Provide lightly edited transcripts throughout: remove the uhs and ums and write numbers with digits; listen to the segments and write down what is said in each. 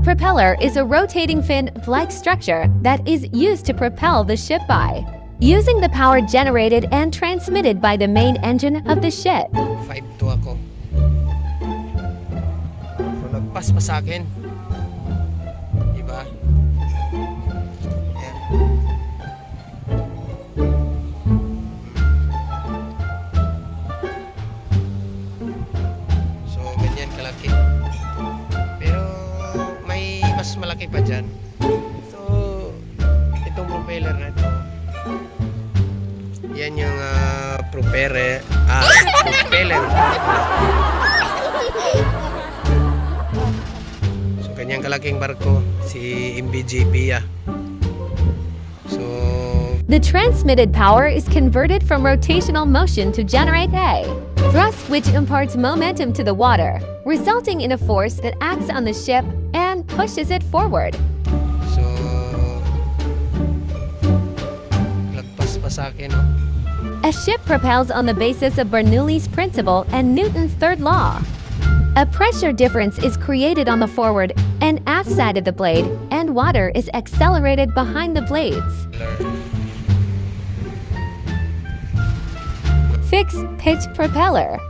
A propeller is a rotating fin-like structure that is used to propel the ship by using the power generated and transmitted by the main engine of the ship. 5'2" ako. So, nagpas pa sa akin. Diba? Ayan. So, ganyan kalaki. Pero, may mas malaki pa dyan. So, itong propeller na ito, yan yung propeller. So, kanyang kalaking barko, si MBGP. So, the transmitted power is converted from rotational motion to generate a thrust, which imparts momentum to the water, resulting in a force that acts on the ship and pushes it forward. So, lagpas pa sa akin, no? A ship propels on the basis of Bernoulli's principle and Newton's third law. A pressure difference is created on the forward and aft side of the blade, and water is accelerated behind the blades. Fixed pitch propeller.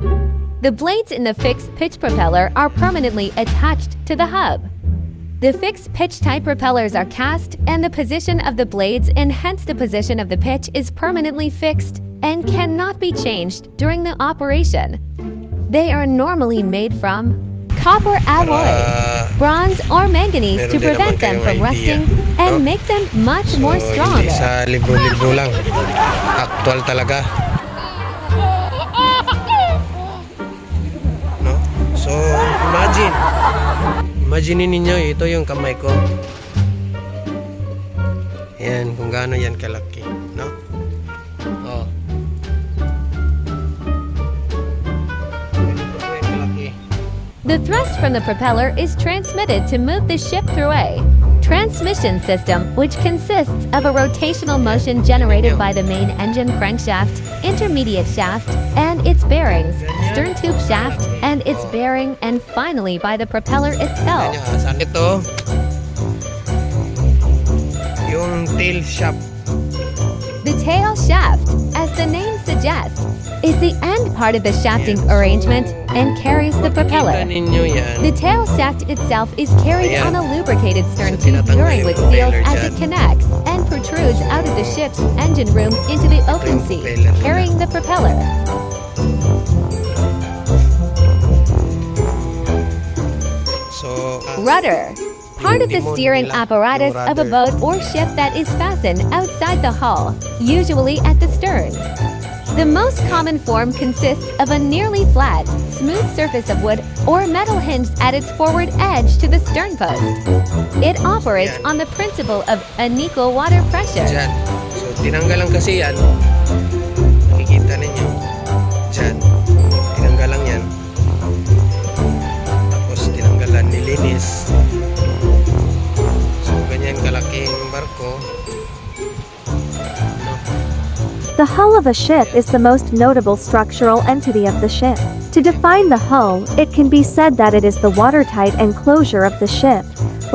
The blades in the fixed pitch propeller are permanently attached to the hub. The fixed pitch type propellers are cast, and the position of the blades and hence the position of the pitch is permanently fixed and cannot be changed during the operation. They are normally made from copper alloy, bronze, or manganese to prevent them from rusting and make them much more stronger. Sa libro-libro lang. Actual talaga. No? So, imagine ninyo, ito yung kamay ko. Yan, kung gaano yan kalaki. No? Oh. The thrust from the propeller is transmitted to move the ship through a transmission system, which consists of a rotational motion generated by the main engine crankshaft, intermediate shaft, and its bearings, stern tube shaft, and its bearing, and finally by the propeller itself. Ito, yung tail shaft. The tail shaft, as the name suggests, is the end part of the shafting arrangement and carries the propeller. The tail shaft itself is carried on a lubricated stern tube during which seals as it connects and protrudes out of the ship's engine room into the open sea, carrying the propeller. Rudder. Part of the steering apparatus of a boat or ship that is fastened outside the hull, usually at the stern. The most common form consists of a nearly flat, smooth surface of wood or metal hinged at its forward edge to the stern post. It operates on the principle of unequal water pressure. So, tinanggalan kasi yan. Nakikita ninyo. Diyan. Tinanggalan yan. Tapos, tinanggalan, nilinis. So, ganyan kalaking barko. The hull of a ship is the most notable structural entity of the ship. To define the hull, it can be said that it is the watertight enclosure of the ship,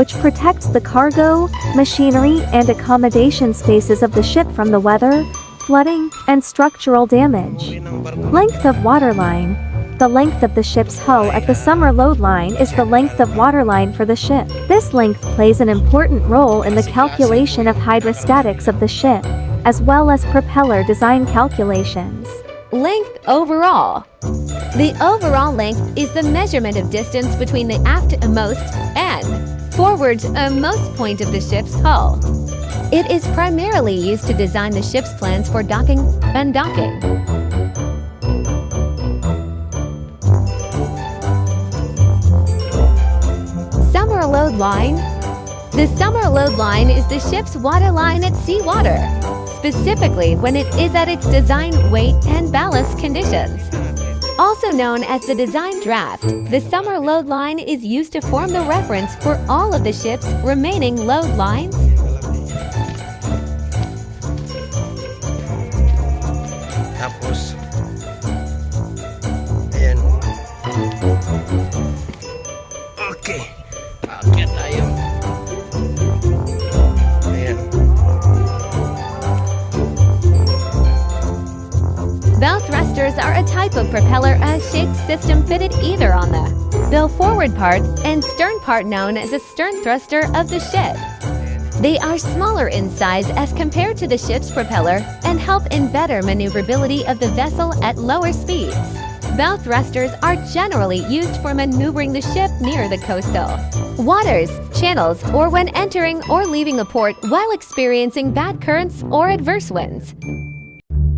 which protects the cargo, machinery, and accommodation spaces of the ship from the weather, flooding, and structural damage. Length of waterline. The length of the ship's hull at the summer load line is the length of waterline for the ship. This length plays an important role in the calculation of hydrostatics of the ship, as well as propeller design calculations. Length overall. The overall length is the measurement of distance between the aftmost and forwardmost point of the ship's hull. It is primarily used to design the ship's plans for docking and undocking. Summer load line. The summer load line is the ship's water line at sea water, specifically when it is at its design weight and ballast conditions. Also known as the design draft, the summer load line is used to form the reference for all of the ship's remaining load lines. Tapos, ayan. Okay, akyat tayo. thrusters are a type of propeller-shaped system fitted either on the bow forward part and stern part known as a stern thruster of the ship. They are smaller in size as compared to the ship's propeller and help in better maneuverability of the vessel at lower speeds. Bow thrusters are generally used for maneuvering the ship near the coastal waters, channels, or when entering or leaving a port while experiencing bad currents or adverse winds.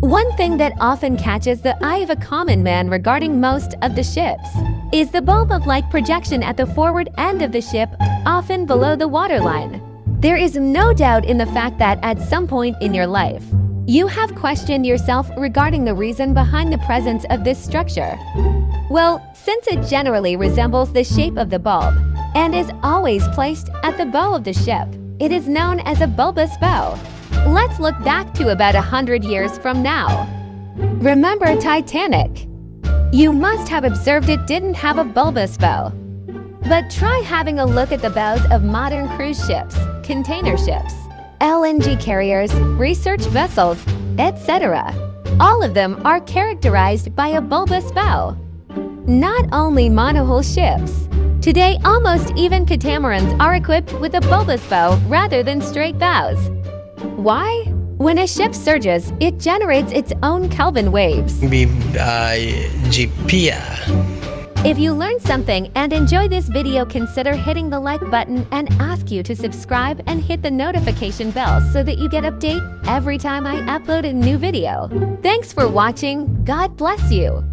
One thing that often catches the eye of a common man regarding most of the ships is the bulb-like projection at the forward end of the ship, often below the waterline. There is no doubt in the fact that at some point in your life, you have questioned yourself regarding the reason behind the presence of this structure. Well, since it generally resembles the shape of the bulb and is always placed at the bow of the ship, it is known as a bulbous bow. Let's look back to about 100 years from now. Remember Titanic? You must have observed it didn't have a bulbous bow. But try having a look at the bows of modern cruise ships, container ships, LNG carriers, research vessels, etc. All of them are characterized by a bulbous bow. Not only monohull ships. Today, almost even catamarans are equipped with a bulbous bow rather than straight bows. Why? When a ship surges, it generates its own Kelvin waves. If you learned something and enjoy this video, consider hitting the like button and ask you to subscribe and hit the notification bell so that you get update every time I upload a new video. Thanks for watching. God bless you.